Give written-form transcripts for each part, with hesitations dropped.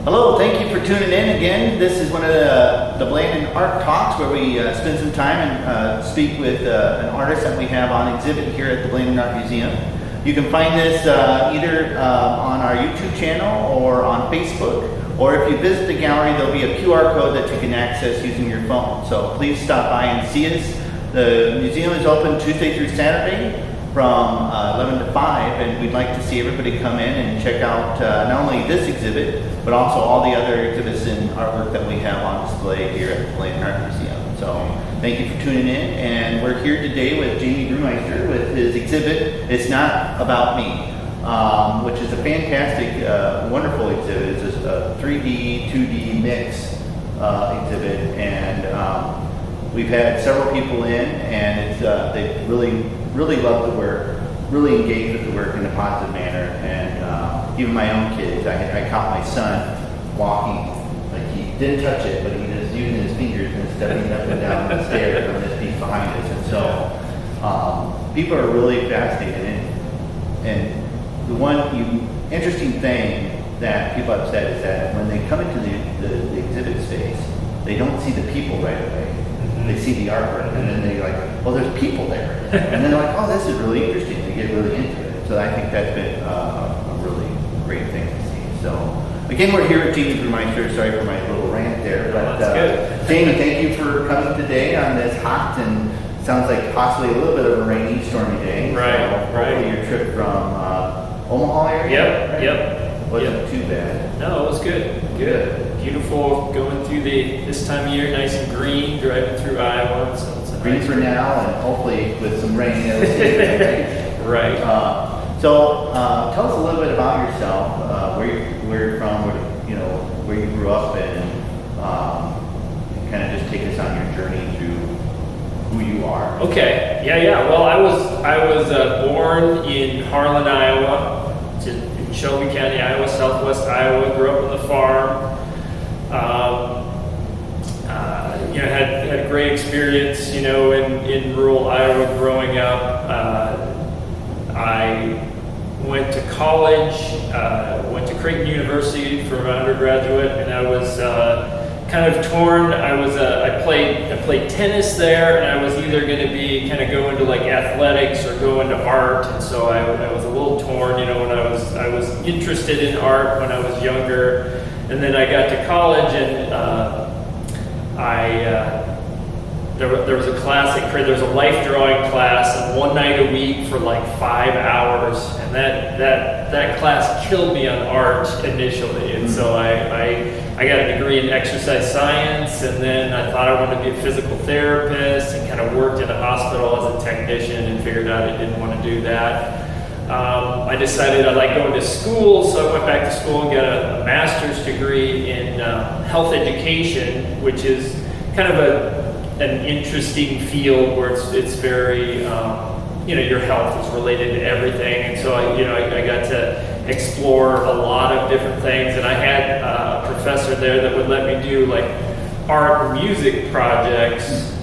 Hello, thank you for tuning in again. This is one of the Blandon Art Talks where we spend some time and speak with an artist that we have on exhibit here at the Blandon Art Museum. You can find this either on our YouTube channel or on Facebook, or if you visit the gallery, there'll be a QR code that you can access using your phone. So please stop by and see us. The museum is open Tuesday through Saturday from 11 to 5, and we'd like to see everybody come in and check out not only this exhibit, but also all the other exhibits and artwork that we have on display here at the Blandon Art Museum. So thank you for tuning in, and we're here today with Jamie Burmister with his exhibit, It's Not About Me, which is a fantastic, wonderful exhibit. It's just a 3D, 2D mix exhibit, and we've had several people in, and it's, they really love the work, really engaged with the work in a positive manner, and even my own kids. I caught my son walking, like he didn't touch it, but he was using his fingers and stepping up and down the stairs on this piece behind us, and so people are really fascinated. And the one interesting thing that people have said is that when they come into the exhibit space, they don't see the people right away. They see the artwork, and then they're like, "Oh, there's people there," and then they're like, "Oh, this is really interesting." They get really into it. So I think that's been a really great thing to see. So again, we're here with Jamie Burmister. Sorry for my little rant there, but that's good. Jamie, thank you for coming today on this hot and sounds like possibly a little bit of a rainy, stormy day. Right, so right. Your trip from Omaha area. Yep. Wasn't too bad. No, it was good. Good. Beautiful going through this time of year, nice and green, driving through Iowa. So it's a Green nice for now, and hopefully with some rain, it'll stay right. So tell us a little bit about yourself, where you're from, where you grew up, and kind of just take us on your journey through who you are. Okay. Yeah. Well, I was born in Harlan, Iowa. It's in Shelby County, Iowa, southwest Iowa. Grew up on the farm. Had a great experience, in rural Iowa growing up. I went to college, went to Creighton University for my undergraduate, and I was kind of torn. I played tennis there, and I was either going to be kind of go into like athletics or go into art, and so I was a little torn. When I was interested in art when I was younger, and then I got to college, and there was a class there was a life drawing class, and one night a week for like 5 hours, and that class killed me on art initially, and so I got a degree in exercise science, and then I thought I wanted to be a physical therapist, and kind of worked in a hospital as a technician, and figured out I didn't want to do that. I decided I liked going to school, so I went back to school and got a master's degree in health education, which is kind of an interesting field where it's very, your health is related to everything, and so I got to explore a lot of different things, and I had a professor there that would let me do like art or music projects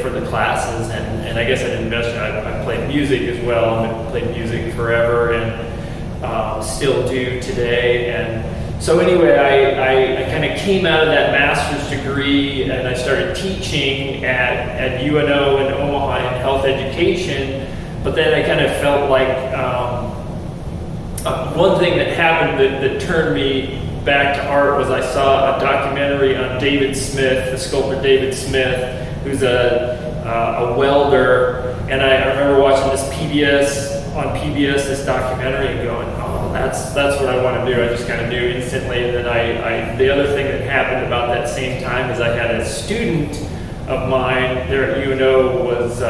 for the classes, and I guess I didn't mention I played music as well. I've played music forever, and still do today. And so anyway, I kind of came out of that master's degree, and I started teaching at UNO in Omaha in health education. But then I kind of felt like one thing that happened that turned me back to art was I saw a documentary on David Smith, the sculptor David Smith, who's a welder, and I remember watching this this documentary, and going, "Oh, that's what I want to do." I just kind of knew instantly. And then the other thing that happened about that same time is I had a student of mine there at UNO was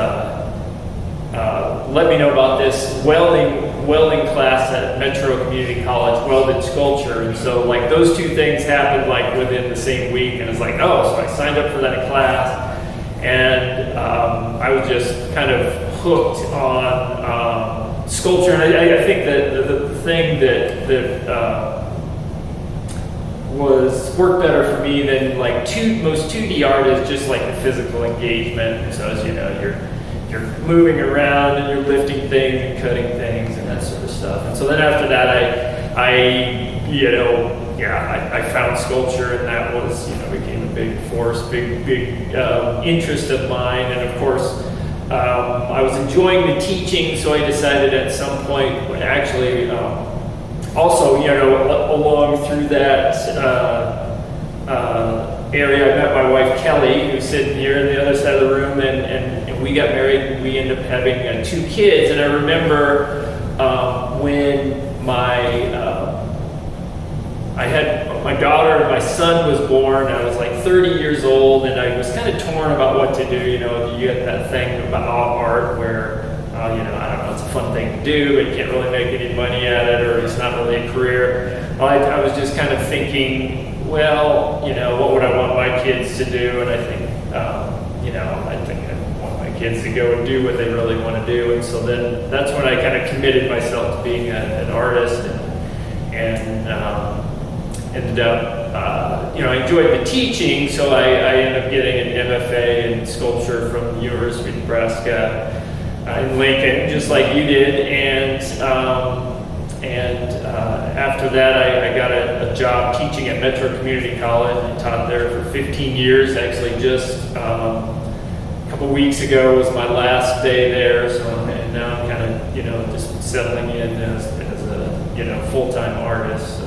let me know about this welding class at Metro Community College, welded sculpture, and so like those two things happened like within the same week, and it's like, oh, so I signed up for that class. And I was just kind of hooked on sculpture, and I think that the thing that worked better for me than like most 2D art is just like the physical engagement. So as you know, you're moving around and you're lifting things and cutting things and that sort of stuff. And so then after that, I I found sculpture, and that was, became a big force, big interest of mine. And of course, I was enjoying the teaching, so I decided at some point, actually, also, along through that area, I met my wife Kelly, who's sitting here on the other side of the room, and we got married, and we ended up having 2 kids. And I remember when I had my daughter and my son was born. I was like 30 years old, and I was kind of torn about what to do. You get that thing about art where, I don't know, it's a fun thing to do, but you can't really make any money at it, or it's not really a career. Well, I was just kind of thinking, well, what would I want my kids to do? And I think, I want my kids to go and do what they really want to do. And so then that's when I kind of committed myself to being an artist, and ended up, I enjoyed the teaching, so I ended up getting an MFA in sculpture from the University of Nebraska in Lincoln, just like you did. And after that, I got a job teaching at Metro Community College. I taught there for 15 years. Actually, just a couple weeks ago was my last day there. So and now I'm kind of, just settling in as a, full-time artist. So,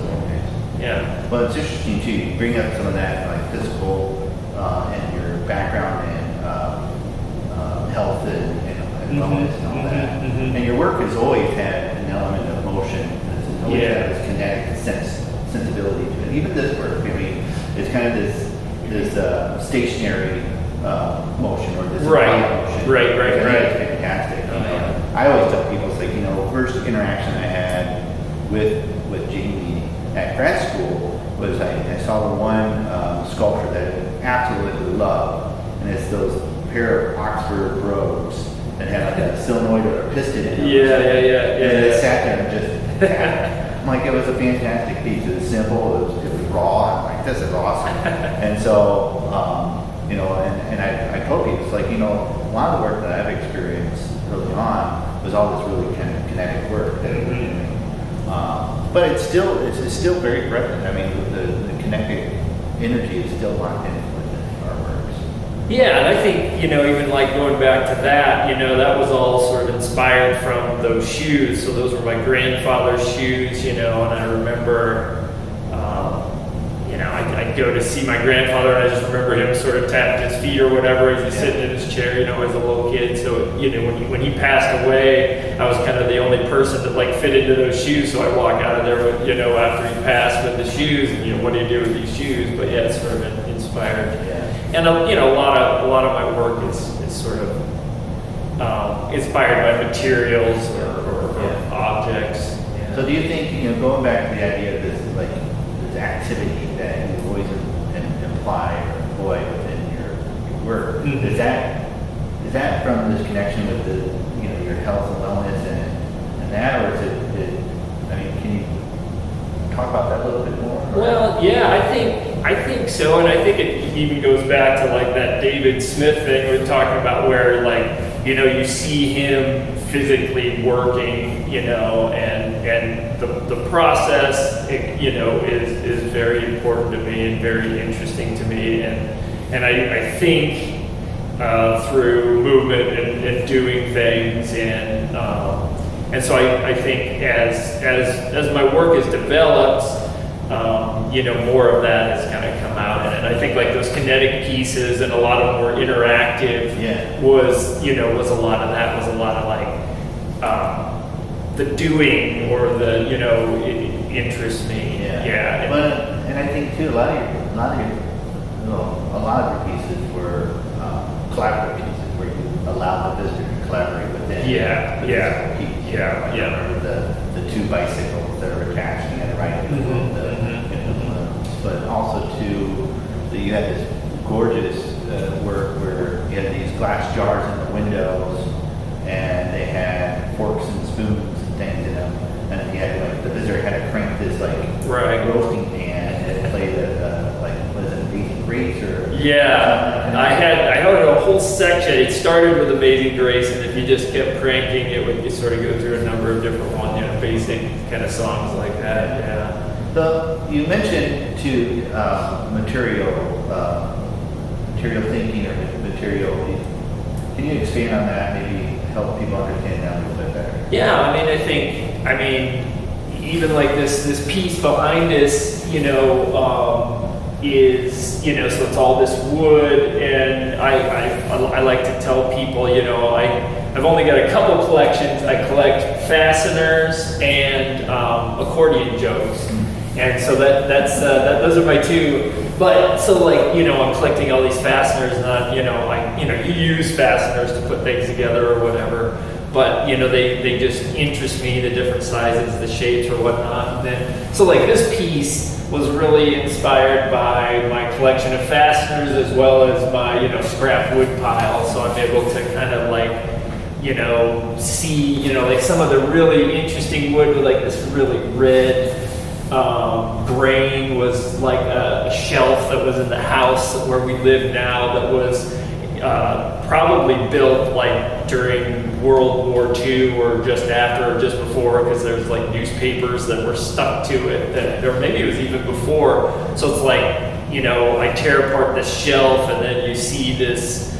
yeah. Well, it's interesting too. You bring up some of that, like physical and your background in health and wellness and all that. Mm-hmm. And your work has always had an element of motion. It's always had this kinetic sensibility to it. Even this work, it's kind of this stationary motion, or this right motion. Right. It's fantastic. I always tell people, it's like, first interaction I had with Jamie at grad school was I saw the one sculpture that I absolutely loved, and it's those pair of Oxford brogues that had like a solenoid or a piston in them. Yeah. And I sat there and just I'm like, it was a fantastic piece. It was simple. It was raw. I'm like, this is awesome. And so, and I told people, it's like, a lot of the work that I've experienced early on was all this really kind of kinetic work that we were doing. But it's still very present. I mean, the kinetic energy is still locked in with our works. Yeah, and I think, even like going back to that, that was all sort of inspired from those shoes. So those were my grandfather's shoes, and I remember, I'd go to see my grandfather, and I just remember him sort of tapping his feet or whatever as he's sitting in his chair, as a little kid. So, when he passed away, I was kind of the only person that like fit into those shoes. So I walk out of there with, after he passed with the shoes, and what do you do with these shoes? But yeah, it's sort of inspired. Yeah. And a lot of my work is sort of inspired by materials or objects. Yeah. So do you think, going back to the idea of this, like, this activity that you always imply or employ within your work, Mm-hmm. is that from this connection with the, your health and wellness and that, or is it, can you talk about that a little bit more? Well, yeah, I think so, and I think it even goes back to like that David Smith thing we were talking about, where like, you see him physically working, and the process, is very important to me and very interesting to me, and I think through movement and doing things, and so I think as my work has developed, more of that has kind of come out, and I think like those kinetic pieces and a lot of more interactive was a lot of that, was a lot of like the doing, or the it interests me. Yeah. But and I think too, a lot of your pieces were collaborative pieces where you allow the visitor to collaborate within the physical piece. I remember the 2 bicycles that are attached together, right? But also too, you had this gorgeous work where you had these glass jars in the windows, and they had forks and spoons and things in them, and you had like the visitor had to crank this like roasting pan and play the was it Amazing Grace or I had a whole section. It started with Amazing Grace, and if you just kept cranking, it would sort of go through a number of different ones, basic kind of songs like that. You mentioned to material thinking or material. Can you expand on that? Maybe help people understand that a little bit better. Yeah, I mean, even like this piece behind us, is, so it's all this wood, and I like to tell people, I've only got a couple collections. I collect fasteners and accordion jokes, and so those are my two. But so I'm collecting all these fasteners, and you use fasteners to put things together or whatever. But they just interest me, the different sizes, the shapes or whatnot. And then so this piece was really inspired by my collection of fasteners as well as my scrap wood pile. So I'm able to kind of see some of the really interesting wood with this really red grain was like a shelf that was in the house where we live now that was probably built during World War II or just after or just before, because there's newspapers that were stuck to it, or maybe it was even before. So it's I tear apart this shelf and then you see this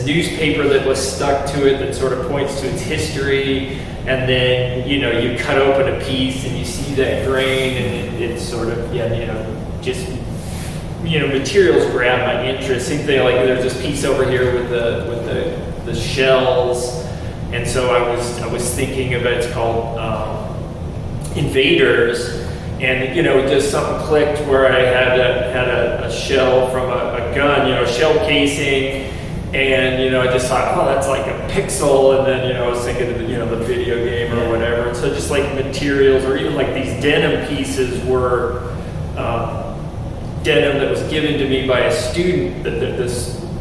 newspaper that was stuck to it that sort of points to its history, and then you cut open a piece and you see that grain, and it's sort of just materials grab my interest. Same thing, there's this piece over here with the shells, and so I was thinking about, it's called Invaders, and just something clicked where I had a shell from a gun, shell casing, and I just thought, oh, that's like a pixel, and then I was thinking of the video game or whatever. And so just materials, or even these denim pieces were denim that was given to me by a student.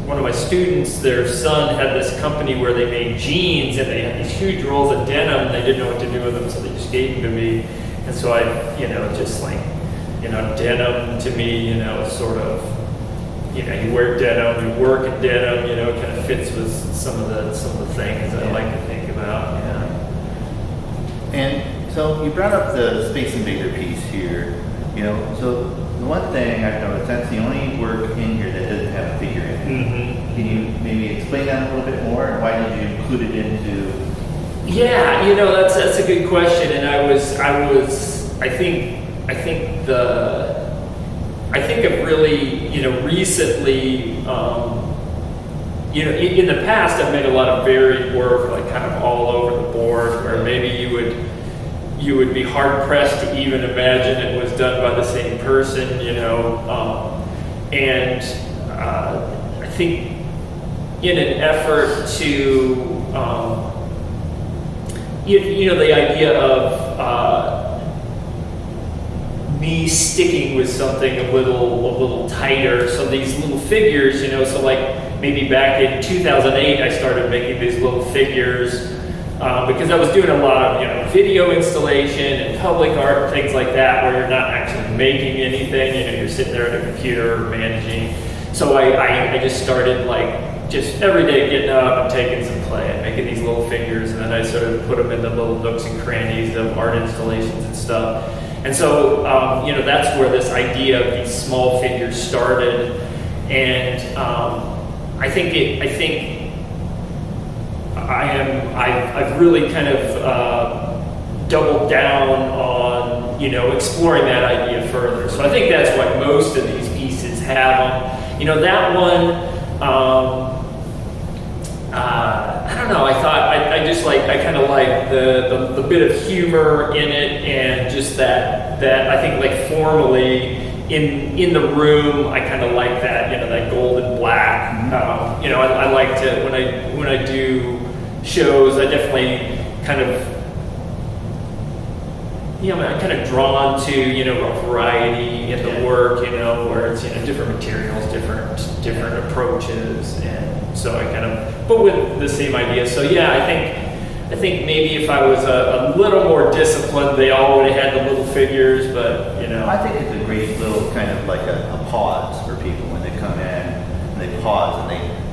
One of my students, their son had this company where they made jeans, and they had these huge rolls of denim, and they didn't know what to do with them, so they just gave them to me. And so I, denim to me, sort of, you wear denim, you work in denim, it kind of fits with some of the things I like to think about. Yeah. And so you brought up the Space Invader piece here. So the one thing I've noticed, that's the only work in here that doesn't have a figure in it. Mm-hmm. Can you maybe explain that a little bit more, and why did you include it into? Yeah, that's a good question, and I think of really, recently, in the past I've made a lot of varied work, kind of all over the board, where maybe you would be hard pressed to even imagine it was done by the same person, and I think in an effort to, the idea of me sticking with something a little tighter. So these little figures, so maybe back in 2008, I started making these little figures because I was doing a lot of video installation and public art and things like that, where you're not actually making anything. You're sitting there at a computer managing. So I just started just every day getting up and taking some clay and making these little figures, and then I sort of put them in the little nooks and crannies of art installations and stuff. And so, that's where this idea of these small figures started. And I've really kind of doubled down on, exploring that idea further. So I think that's what most of these pieces have. That one, I don't know, I kind of like the bit of humor in it, and just that I think formally in the room, I kind of like that, that gold and black. Mm-hmm. I like to, when I do shows, I definitely kind of, I'm kind of drawn to, a variety in the work, where it's, different materials, different approaches, and so I kind of, but with the same idea. So yeah, I think maybe if I was a little more disciplined, they all would have had the little figures, but I think it's a great little kind of like a pause for people when they come in, and they pause and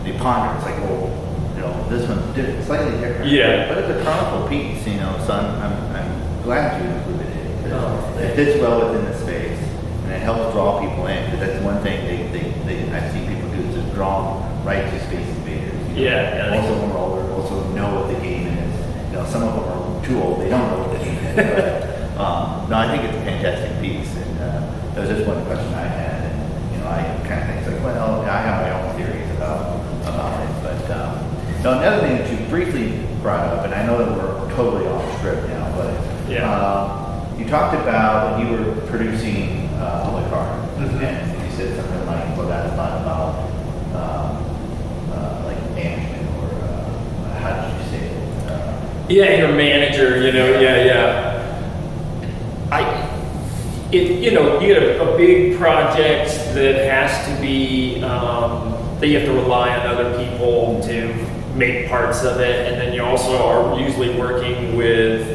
they ponder. It's like, well, this one's different, slightly different. Yeah. But it's a powerful piece, so I'm glad you included it. It fits well within the Most of them are older, also know what the game is. You know, some of them are too old, they don't know what the game is. But, no, I think it's a fantastic piece, and that was just one question I had. And, you know, I kind of think it's like, well, I have my own theories about it. But now another thing that you briefly brought up, and I know that we're totally off script now, but you talked about when you were producing a car, and you said something like, well, that's not about like management, or how did you say it? Your manager, you know, you know, you get a big project that has to be, that you have to rely on other people to make parts of it, and then you also are usually working with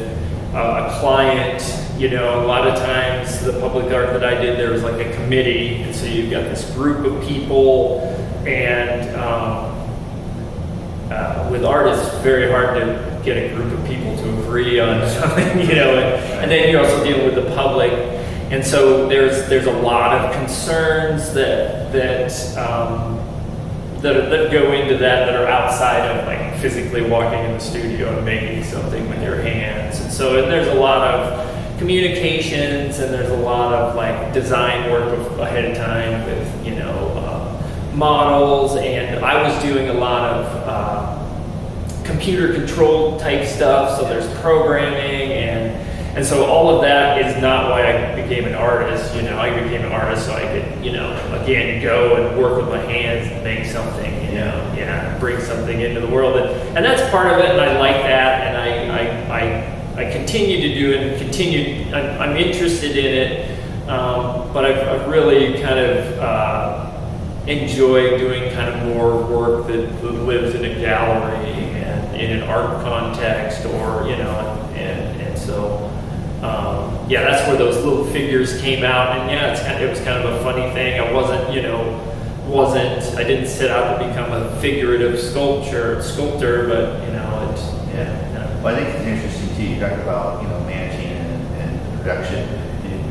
a client. You know, a lot of times the public art that I did, there was like a committee, and so you've got this group of people, and with art it's very hard to get a group of people to agree on something, you know, and then you're also dealing with the public, and so there's a lot of concerns that go into that are outside of like physically walking in the studio and making something with your hands, and there's a lot of communications, and there's a lot of like design work ahead of time with, you know, models, and I was doing a lot of computer controlled type stuff, so there's programming, and so all of that is not why I became an artist. You know, I became an artist so I could, you know, again, go and work with my hands and make something, you know, bring something into the world, and that's part of it, and I like that, and I continue to do it, and I'm interested in it, but I've really kind of enjoyed doing kind of more work that lives in a gallery and in an art context, or, you know, and so that's where those little figures came out, and it was kind of a funny thing. I wasn't, you know, I didn't set out to become a figurative sculptor, but, you know, it's, Well, I think it's interesting too. You talked about, you know, managing and production.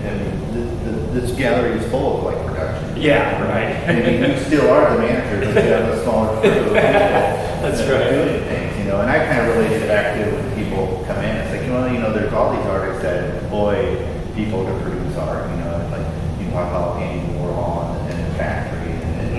And this gallery is full of like production. Yeah, right. I mean, you still are the manager, but you have a smaller crew of people That's that are doing things, you know. And I kind of related it back to when people come in. It's like, you know, there's all these artists that employ people to produce art. You know, like you talk about Andy Warhol and the factory, and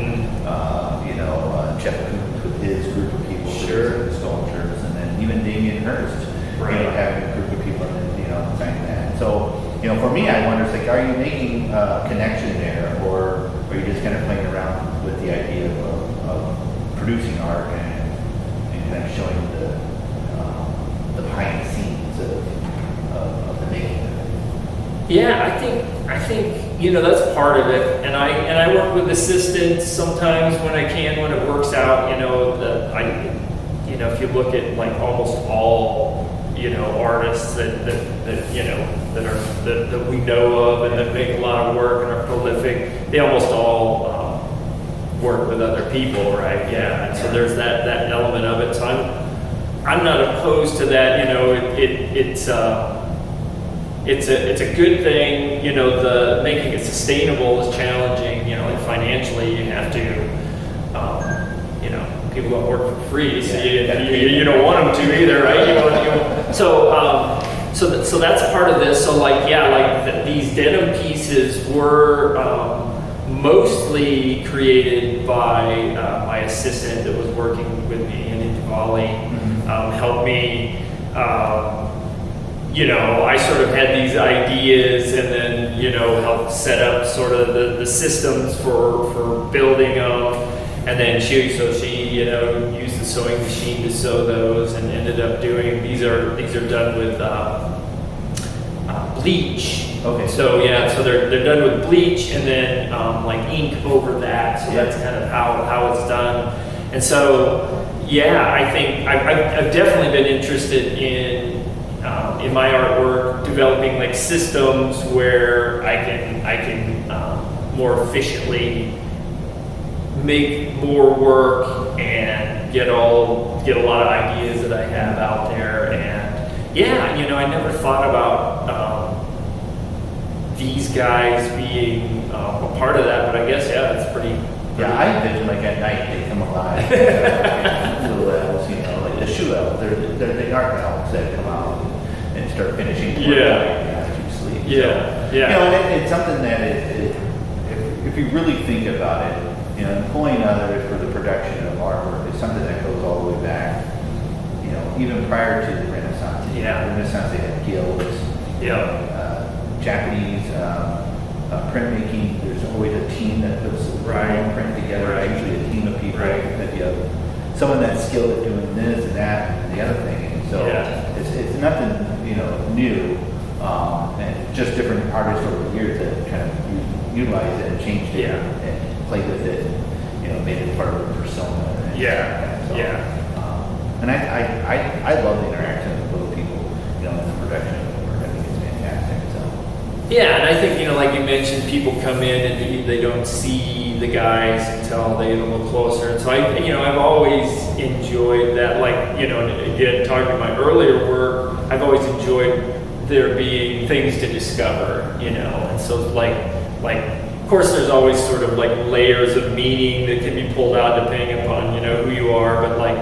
you know, Jeff Koons with his group of people producing the sculptures, and then even Damien Hirst, you know, having a group of people, and, you know, saying that. So, you know, for me, I wonder, it's like, are you making a connection there, or are you just kind of playing around with the idea of producing art and kind of showing the behind the scenes of the making of it? Yeah, I think you know, that's part of it, and I work with assistants sometimes when I can, when it works out. You know, if you look at like almost all, you know, artists that you know that we know of and that make a lot of work and are prolific, they almost all work with other people, right? Yeah, and so there's that element of it. So I'm not opposed to that. You know, it's a good thing. You know, the making it sustainable is challenging. You know, like financially, you have to. You know, people don't work for free, so you don't want them to either, right? So that's part of this. So like, these denim pieces were mostly created by my assistant that was working with me in Diwali. Helped me. You know, I sort of had these ideas, and then, you know, helped set up sort of the systems for building them. And then she, you know, used the sewing machine to sew those, and ended up doing, these are done with bleach. Okay. So so they're done with bleach, and then like ink over that. So that's kind of how it's done. And so I think I've definitely been interested in my artwork developing like systems where I can more efficiently make more work and get a lot of ideas that I have out there. And you know, I never thought about these guys being a part of that, but I guess it's Yeah, I envision like at night they come alive. Little elves, like the shoe elves. They're the art elves that come out and start finishing. As you sleep. Yeah, so, and it's something that if you really think about it, employing others for the production of artwork is something that goes all the way back. Even prior to the Renaissance. Yeah. The Renaissance, they had guilds. Japanese printmaking. There's always a team that puts one print together. It's usually a team of people. That you have someone that's skilled at doing this and that and the other thing. And so it's nothing new, and just different artists over the years that kind of utilize it and changed it and played with it. Made it part of a persona. And I love the interaction with little people, in the production of the work. I think it's fantastic. So. Yeah, and I think, like you mentioned, people come in and they don't see the guys until they get a little closer. And so I've always enjoyed that. Like, and again, talking about my earlier work, I've always enjoyed there being things to discover, and so like, of course, there's always sort of like layers of meaning that can be pulled out depending upon, who you are, but like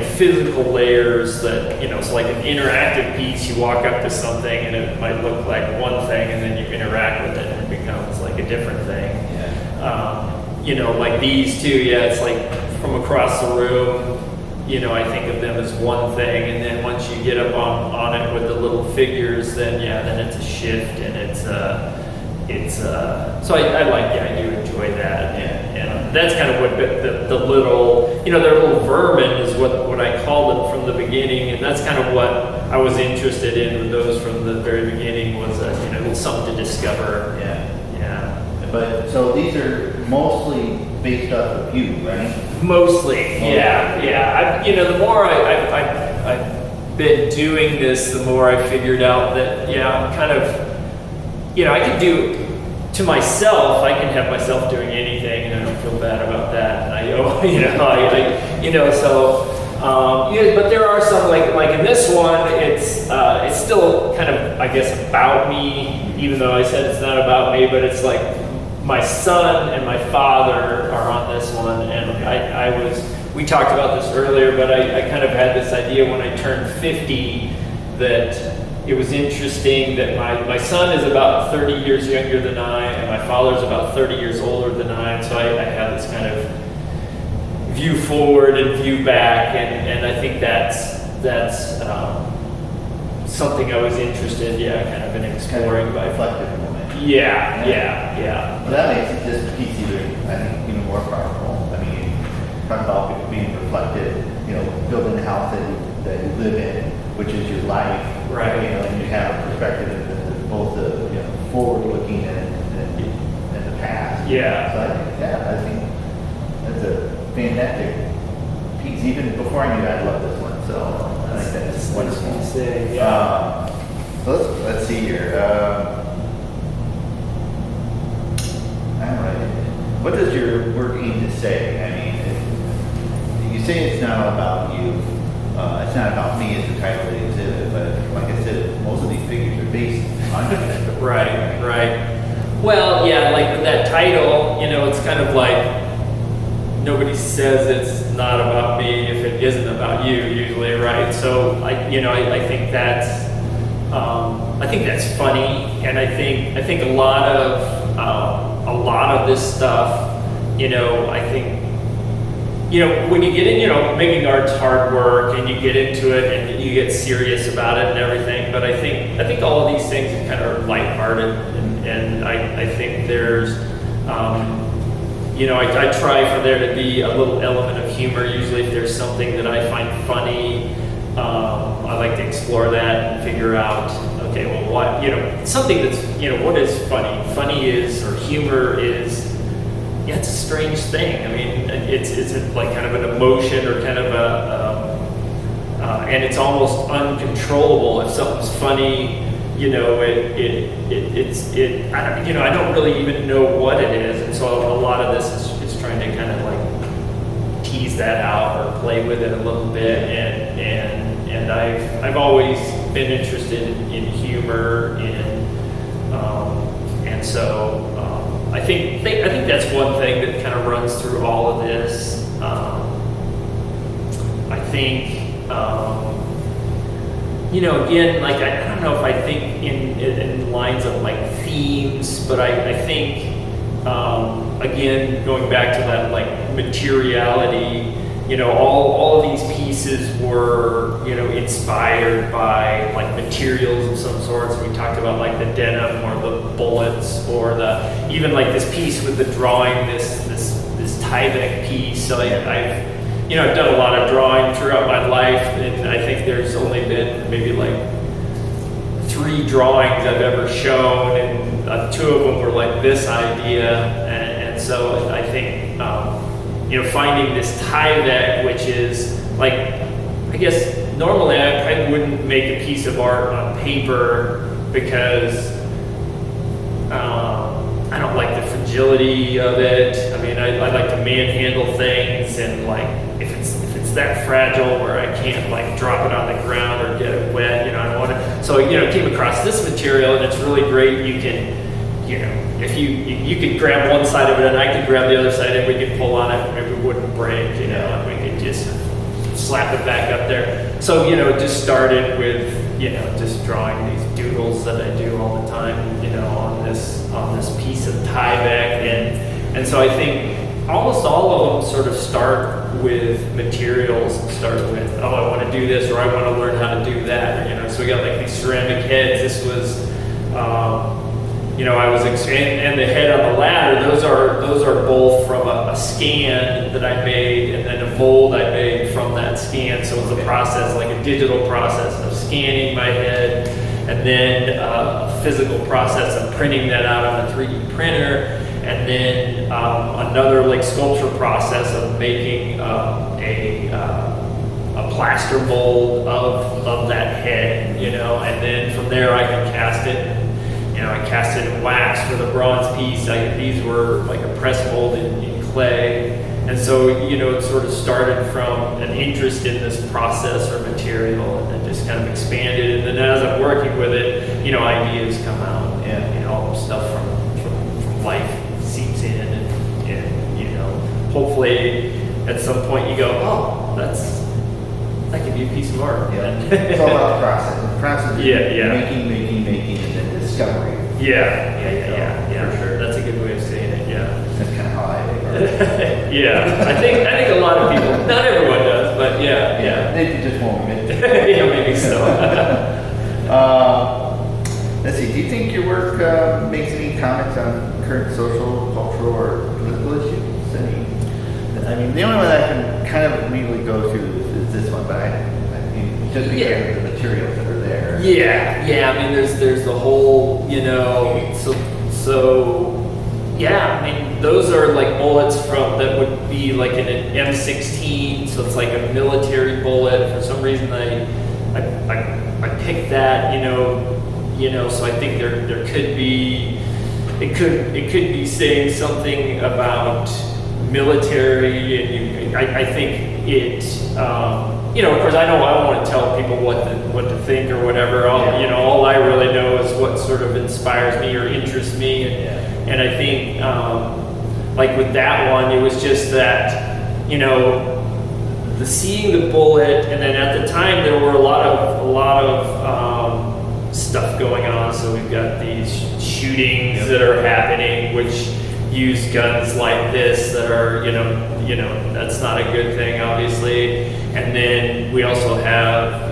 physical layers that, so like an interactive piece, you walk up to something and it might look like one thing and then you interact with it and it becomes like a different thing. Like these two, it's like from across the room, I think of them as one thing, and then once you get up on it with the little figures, then it's a shift and so I do enjoy that, and that's kind of what the little, their little vermin is what I called them from the beginning, and that's kind of what I was interested in with those from the very beginning was something to discover. But so these are mostly based off of you, right? Mostly, yeah. The more I've been doing this, the more I figured out that I'm kind of, I can do to myself. I can have myself doing anything, and I don't feel bad about that. And but there are some like in this one, it's still kind of, I guess, about me, even though I said it's not about me, but it's like my son and my father are on this one, and we talked about this earlier, but I kind of had this idea when I turned 50 that it was interesting that my son is about 30 years younger than I, and my father's about 30 years older than I, and so I have this kind of view forward and view back, and I think that's something I was interested, kind of in exploring by reflective moment. Yeah. Well, that makes this piece even more powerful. I mean, talk about being reflective, building a house that you live in, which is your life, right? And you have a perspective of both the forward-looking and the past. Yeah. So I think that's a fantastic piece. Even before I knew I loved this one, so I think that's wonderful. So let's see here. All right. What does your work aim to say? I mean, you say it's not about you. It's not about me as the title of the exhibit, but like I said, most of these figures are based on you. Right. Well, like with that title, it's kind of like nobody says it's not about me if it isn't about you usually, right? So I think that's funny, and I think a lot of this stuff, I think, when you get in, making art's hard work, and you get into it and you get serious about it and everything. But I think all of these things are kind of lighthearted, and I think there's, I try for there to be a little element of humor. Usually, if there's something that I find funny, I like to explore that and figure out, okay, well, what, something that's, what is funny? Funny is, or humor is, it's a strange thing. I mean, it's like kind of an emotion or kind of and it's almost uncontrollable. If something's funny, I don't really even know what it is, and so a lot of this is trying to kind of like tease that out or play with it a little bit, and I've always been interested in humor, and so I think that's one thing that kind of runs runs through all of this. I think, again, like I don't know if I think in lines of like themes, but I think again, going back to that like materiality, all of these pieces were, inspired by like materials of some sort. So we talked about like the denim or the bullets or even like this piece with the drawing, this Tyvek piece. So I've done a lot of drawing throughout my life, and I think there's only been maybe like 3 drawings I've ever shown, and 2 of them were like this idea, and so I think finding this Tyvek, which is like, I guess normally I wouldn't make a piece of art on paper because I don't like the fragility of it. I mean, I like to manhandle things, and like if it's that fragile where I can't like drop it on the ground or get it wet, I don't want to. So came across this material, and it's really great. You can, if you could grab one side of it, and I could grab the other side, and we could pull on it, and it wouldn't break, and we could just slap it back up there. So it just started with just drawing these doodles that I do all the time, on this piece of Tyvek, and so I think almost all of them sort of start with materials and start with, I want to do this, or I want to learn how to do that, so we got like these ceramic heads. This was I was and the head on the ladder, those are both from a scan that I made, and then a mold I made from that scan. So it was a process, like a digital process of scanning my head, and then a physical process of printing that out on a 3D printer, and then another like sculpture process of making a plaster mold of that head, and then from there I can cast it. I cast it in wax for the bronze piece. These were like a press mold in clay. And so, it sort of started from an interest in this process or material, and then just kind of expanded. And then as I'm working with it, ideas come out, and all the stuff from life seeps in, and hopefully at some point you go, oh, that could be a piece of art. Yeah. It's all about the process. The process of making, and then discovery. Yeah. For sure. That's a good way of saying it. Yeah. That's kind of how I think about it. Yeah. I think a lot of people, not everyone does, but yeah. They just won't admit it. Yeah, maybe so. Let's see. Do you think your work makes any comments on current social, cultural, or political issues? I mean, the only one that I can kind of immediately go to is this one, but I mean, just because of the materials that are there. Yeah. I mean, there's the whole, so yeah. I mean, those are like bullets that would be like in an M16, so it's like a military bullet. For some reason, I picked that, So I think there could be, it could be saying something about military, and I think it, of course I don't want to tell people what to think or whatever. All I really know is what sort of inspires me or interests me, and I think like with that one, it was just that, the seeing the bullet, and then at the time there were a lot of stuff going on. So we've got these shootings that are happening, which use guns like this that are, that's not a good thing, obviously. And then we also have,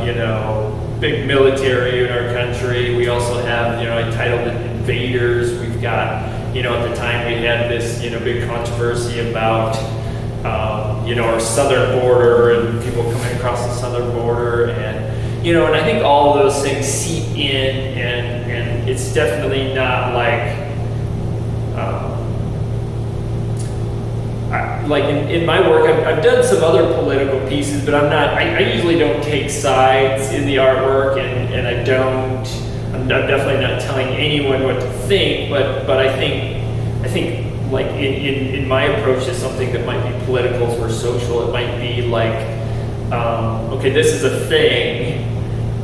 big military in our country. We also have, I titled it Invaders. We've got, at the time we had this, big controversy about, our southern border and people coming across the southern border, and and I think all of those things seep in, and it's definitely not like in my work, I've done some other political pieces, but I usually don't take sides in the artwork, and I'm definitely not telling anyone what to think, but I think like in my approach to something that might be political or social, it might be like, okay, this is a thing,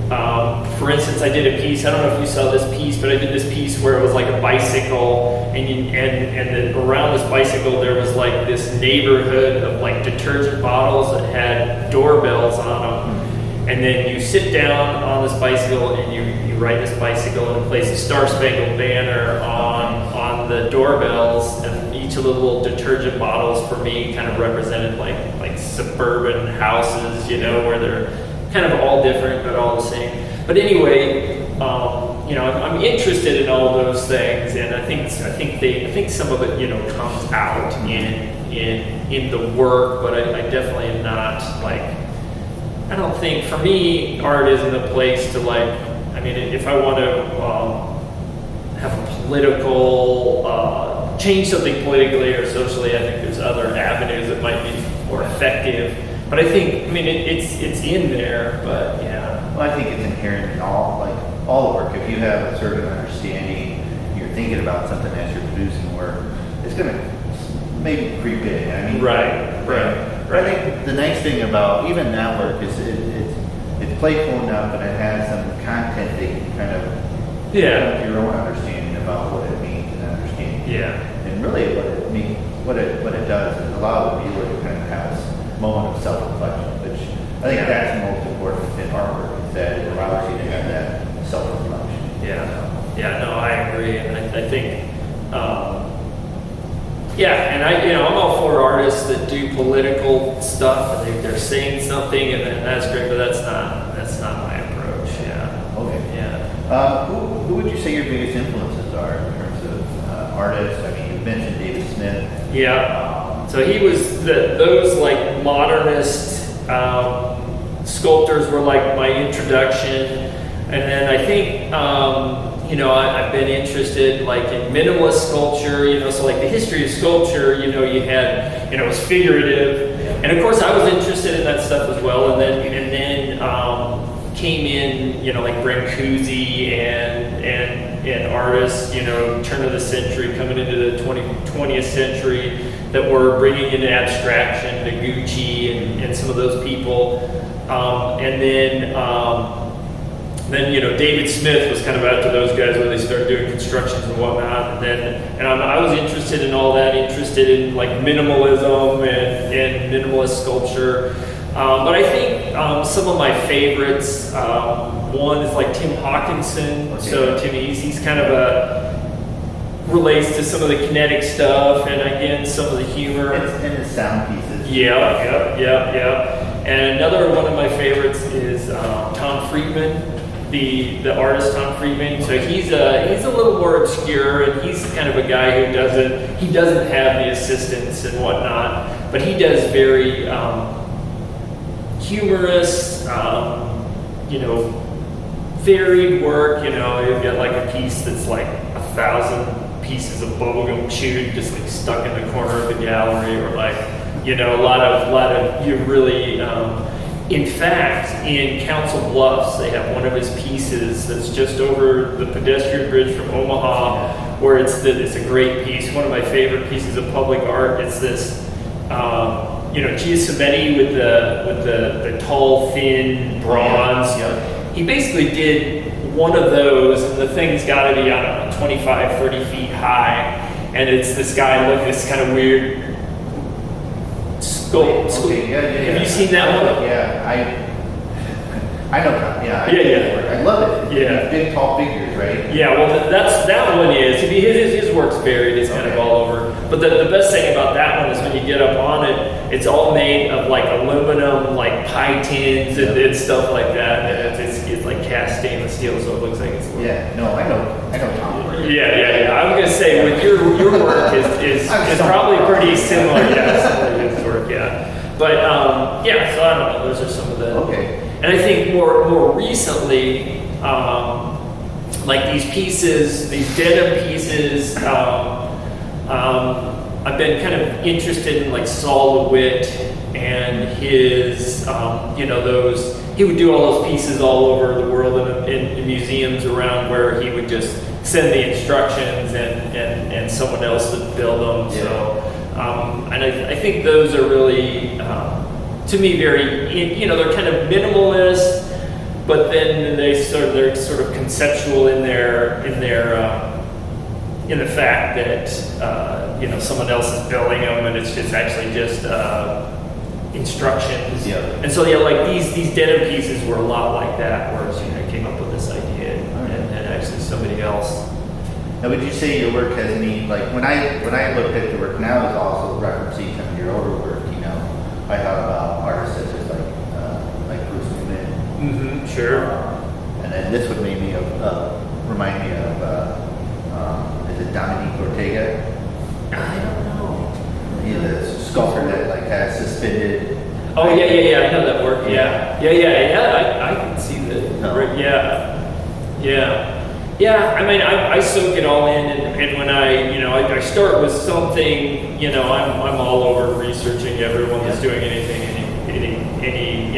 For instance, I did a piece. I don't know if you saw this piece, but I did this piece where it was like a bicycle, and then around this bicycle there was like this neighborhood of like detergent bottles that had doorbells on them. And then you sit down on this bicycle and you ride this bicycle and place a Star Spangled Banner on the doorbells, and each of the little detergent bottles for me kind of represented like suburban houses, you know, where they're kind of all different but all the same. But anyway, you know, I'm interested in all those things, and I think some of it, you know, comes out in the work, but I definitely am not like. I don't think, for me, art isn't a place to like, I mean, if I want to have a political, change something politically or socially, I think there's other avenues that might be more effective. But I think, I mean, it's in there, but yeah. Well, I think it's inherent in all the work. If you have a certain understanding, you're thinking about something as you're producing work, it's going to maybe creep in. I mean, Right. But I think the nice thing about even that work is it's playful enough, but it has some content that you kind of have your own understanding about what it means and understanding. Yeah. And really, what it does is allow the viewer to kind of have a moment of self-reflection, which I think that's the most important in artwork, is that it allows you to have that self-reflection. Yeah, no, I agree, and I think. Yeah, and I'm all for artists that do political stuff and they're saying something, and that's great, but that's not my approach. Yeah. Okay. Yeah. Who would you say your biggest influences are in terms of artists? I mean, you mentioned David Smith. Yeah. So he was those like modernist sculptors were like my introduction, and then I think. I've been interested like in minimalist sculpture, so like the history of sculpture, you had, it was figurative. And of course I was interested in that stuff as well. And then came in, like Brancusi and artists, turn of the century, coming into the 20th century that were bringing in abstraction to Gucci and some of those people. And then David Smith was kind of after those guys where they started doing constructions and whatnot. And I was interested in all that, interested in like minimalism and minimalist sculpture. But I think some of my favorites, one is like Tim Hawkinson. Okay. So Tim, he's kind of relates to some of the kinetic stuff, and again some of the humor and the sound pieces. Yeah. And another one of my favorites is Tom Friedman. The artist Tom Friedman. So he's a little more obscure, and he's kind of a guy who doesn't have the assistants and whatnot, but he does very humorous, varied work. You've got like a piece that's like 1,000 pieces of bubblegum chewed, just like stuck in the corner of the gallery, or like a lot of you really. In fact, in Council Bluffs, they have one of his pieces that's just over the pedestrian bridge from Omaha, where it's a great piece. One of my favorite pieces of public art. It's this, Giacometti with the tall, thin bronze. Yeah. He basically did one of those, and the thing's got to be, 25, 30 feet high, and it's this guy looking this kind of weird. Okay, yeah. Have you seen that one? Yeah, I know. Yeah. I love it. Yeah. These big, tall figures, right? Yeah. Well, that one is. His work's varied. It's kind of all over. But the best thing about that one is when you get up on it, it's all made of like aluminum, like pie tins and stuff like that. It's like cast stainless steel, so it looks like it's. Yeah. No, I know Tom. Yeah. I was gonna say with your work is probably pretty similar. Yeah. Yeah, but so I don't know. Those are some of the. Okay. And I think more recently, like these pieces, these denim pieces, I've been kind of interested in like Saul LeWitt and his, those. He would do all those pieces all over the world in museums around, where he would just send the instructions and someone else would build them. Yeah. So. And I think those are really, to me, very, they're kind of minimalist, but then they're sort of conceptual in the fact that someone else is building them, and it's just actually just instructions. Yeah. And so like these denim pieces were a lot like that, whereas I came up with this idea, and actually somebody else. Now, would you say your work has any, like, when I looked at the work now, it's also referencing some of your older work, I thought about artists such as like Bruce Newman. Mm-hmm, sure. And then this would remind me of, is it Dominique Ortega? I don't know. He's a sculptor that like has suspended. Oh yeah. I know that work. Yeah. I can see that. No. Yeah. I mean, I soak it all in, and when I start with something, I'm all over researching everyone that's doing anything, any.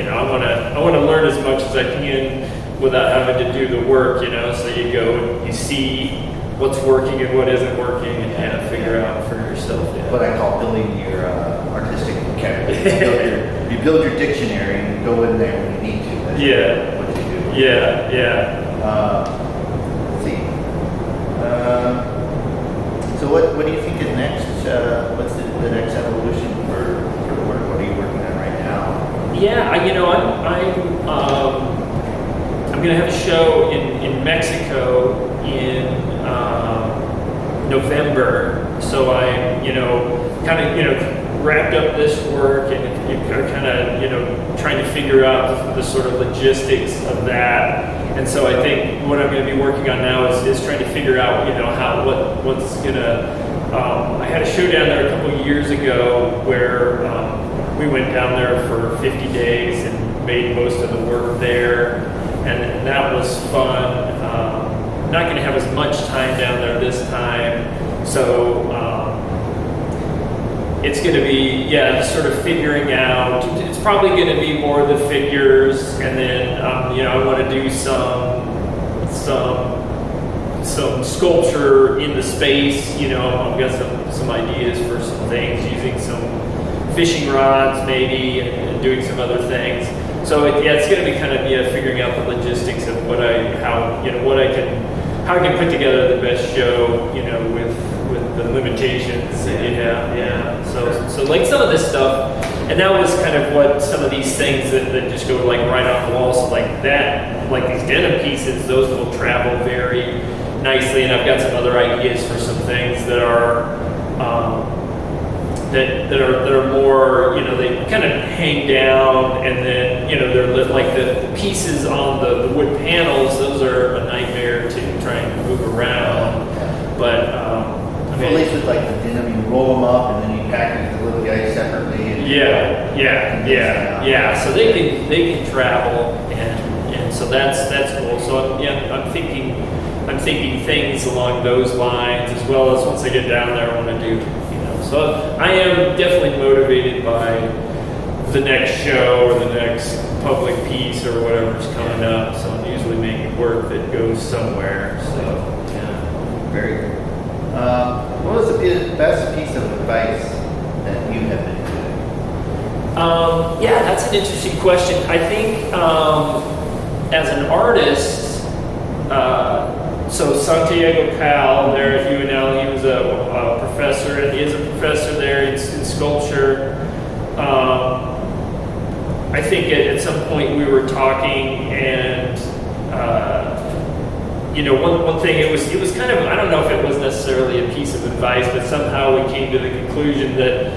I want to learn as much as I can without having to do the work. So you go and you see what's working and what isn't working, and figure out for yourself. Yeah. What I call building your artistic vocabulary. You build your dictionary and you go in there when you need to. That's what you do. Yeah. Let's see. So what do you think is next? What's the next evolution for the work? What are you working on right now? Yeah, I'm going to have a show in Mexico in November. So I'm kind of wrapped up this work, and kind of trying to figure out the sort of logistics of that. And so I think what I'm going to be working on now is trying to figure out what's going to. I had a show down there a couple of years ago where we went down there for 50 days and made most of the work there, and that was fun. Not going to have as much time down there this time, so it's going to be just sort of figuring out. It's probably going to be more the figures, and then I want to do some sculpture in the space. I've got some ideas for some things, using some fishing rods maybe, and doing some other things. So it's going to be kind of figuring out the logistics of how I can put together the best show, with the limitations that you have. Yeah. So like some of this stuff, and that was kind of what some of these things that just go like right on the wall. So like that, like these denim pieces, those will travel very nicely, and I've got some other ideas for some things that are that are more, they kind of hang down, and then they're like the pieces on the wood panels. Those are a nightmare to try and move around. But At least with like the denim, you roll them up and then you package the little guys separately. Yeah. So they can travel, and so that's cool. So I'm thinking things along those lines, as well as once I get down there, I want to do. So I am definitely motivated by the next show or the next public piece or whatever's coming up. So I'm usually making work that goes somewhere. So yeah. Very good. What was the best piece of advice that you have been given? That's an interesting question. I think as an artist, so Santiago Cal there at UNL, he was a professor, and he is a professor there in sculpture. I think at some point we were talking, and one thing, it was kind of, I don't know if it was necessarily a piece of advice, but somehow we came to the conclusion that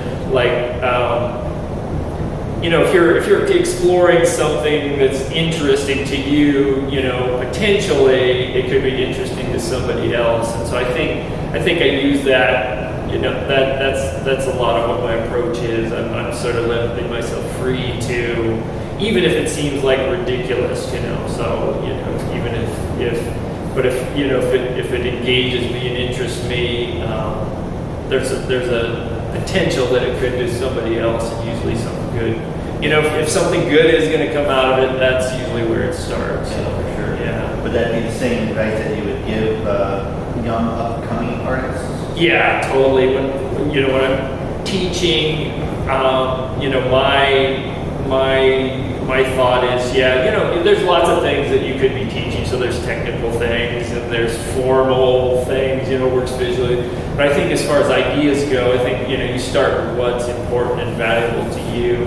if you're exploring something that's interesting to you, potentially it could be interesting to somebody else. And so I think I use that. That's a lot of what my approach is. I'm sort of letting myself free to, even if it seems like ridiculous, So even if it engages me and interests me, there's a potential that it could do somebody else, and usually something good. If something good is going to come out of it, that's usually where it starts. Yeah, for sure. Yeah. Would that be the same advice that you would give young upcoming artists? Yeah, totally. When I'm teaching, my thought is, yeah, you know, there's lots of things that you could be teaching. So there's technical things and there's formal things, you know, works visually. But I think as far as ideas go, I think, you know, you start with what's important and valuable to you,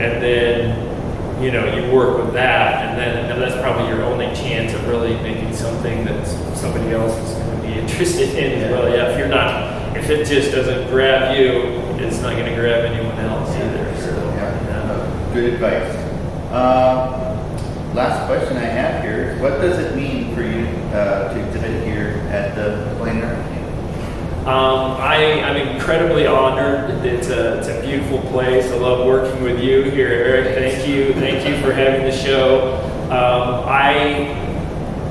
and then, you know, you work with that, and that's probably your only chance of really making something that somebody else is going to be interested in as well. Yeah, if it just doesn't grab you, it's not going to grab anyone else either. So, good advice. Last question I have here is, what does it mean for you to exhibit here at the Blaine Art Museum? I'm incredibly honored. It's a beautiful place. I love working with you here, Eric. Thank you for having the show.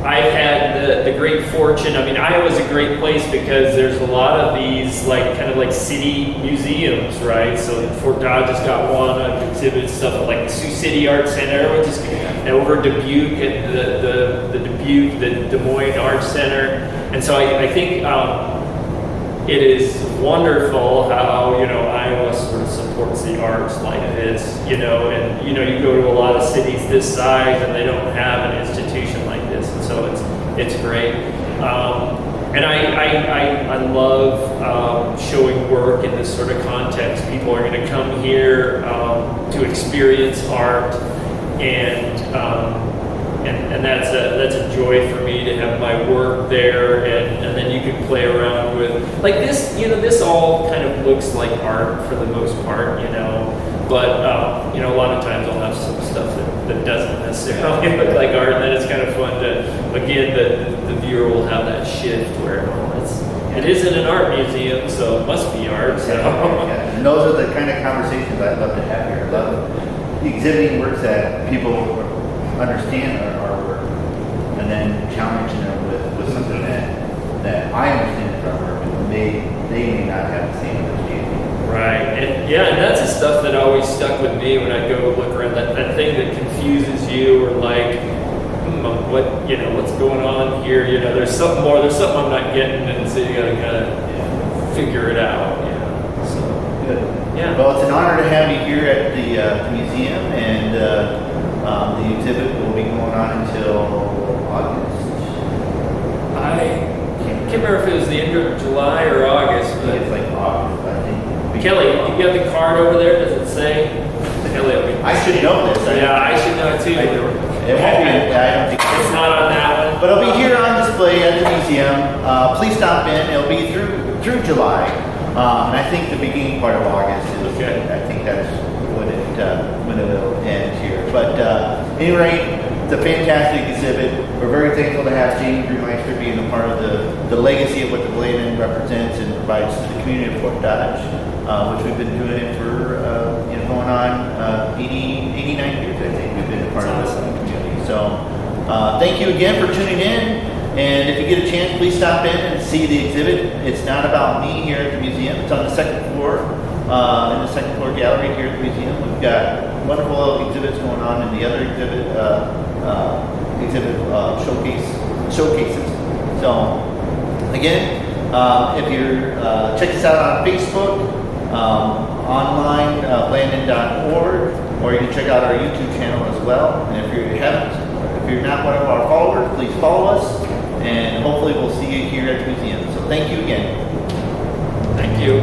I've had the great fortune. I mean, Iowa's a great place because there's a lot of these kind of city museums, right? So Fort Dodge has got one. I've exhibited stuff at the Sioux City Art Center, which is over Dubuque at the Dubuque, the Des Moines Art Center. And so I think it is wonderful how, you know, Iowa sort of supports the arts like this, you know, and, you know, you go to a lot of cities this size and they don't have an institution like this, and so it's great. And I love showing work in this sort of context. People are going to come here to experience art, and that's a joy for me to have my work there, and then you can play around with this. You know, this all kind of looks like art for the most part, you know, but you know, a lot of times I'll have some stuff that doesn't necessarily look like art, and then it's kind of fun to, again, the viewer will have that shift where it isn't an art museum, so it must be art. So. Yeah. And those are the kind of conversations I'd love to have here. I love exhibiting works that people understand our work, and then challenging them with something that I understand is our work, and they may not have the same understanding. Right, and yeah, and that's the stuff that always stuck with me when I go look around. That thing that confuses you, or what's going on here? You know, there's something more. There's something I'm not getting, and so you got to kind of figure it out. Yeah. So good. Yeah. Well, it's an honor to have you here at the museum, and the exhibit will be going on until August. I can't remember if it was the end of July or August. I think it's August, I think. Kelly, you got the card over there? Does it say? Kelly, I should know this. Yeah, I should know too. It won't be. I don't think it's not on that one. But it'll be here on display at the museum. Please stop in. It'll be through July, and I think the beginning part of August is. Okay. I think that's when it will end here. But at any rate, it's a fantastic exhibit. We're very thankful to have Jamie Burmister being a part of the legacy of what the Bladen represents and provides to the community of Fort Dodge, which we've been doing it for going on 89 years. I think we've been a part of this community. So thank you again for tuning in. And if you get a chance, please stop in and see the exhibit. It's not about me here at the museum. It's on the second floor, in the second floor gallery here at the museum. We've got wonderful exhibits going on in the other showcases. So again, if you're check us out on Facebook, online, Blandon.org, or you can check out our YouTube channel as well. And if you're not one of our followers, please follow us, and hopefully we'll see you here at the museum. So thank you again. Thank you.